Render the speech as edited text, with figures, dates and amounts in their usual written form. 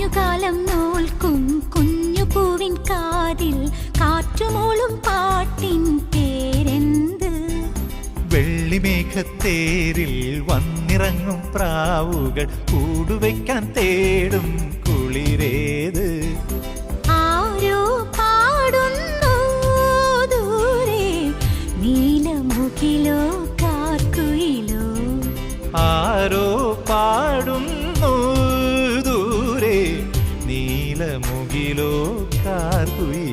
മഞ്ഞുകാലം നോൽക്കും കുഞ്ഞു പൂവിൻ കാതിൽ കാറ്റുമൂളും പാട്ടിൻ പേരെന്ത്? വെള്ളിമേഘത്തേരിൽ വന്നിറങ്ങും പ്രാവുകൾ കൂടുവയ്ക്കാൻ തേടും കുളിരേത്? ആരോ പാടുന്നു ദൂരെ, നീലമുകിലോ കാർക്കുയിലോ? ആരോ പാടുന്നു ദൂരെ, നീലമുകിലോ കാർക്കുയിലോ?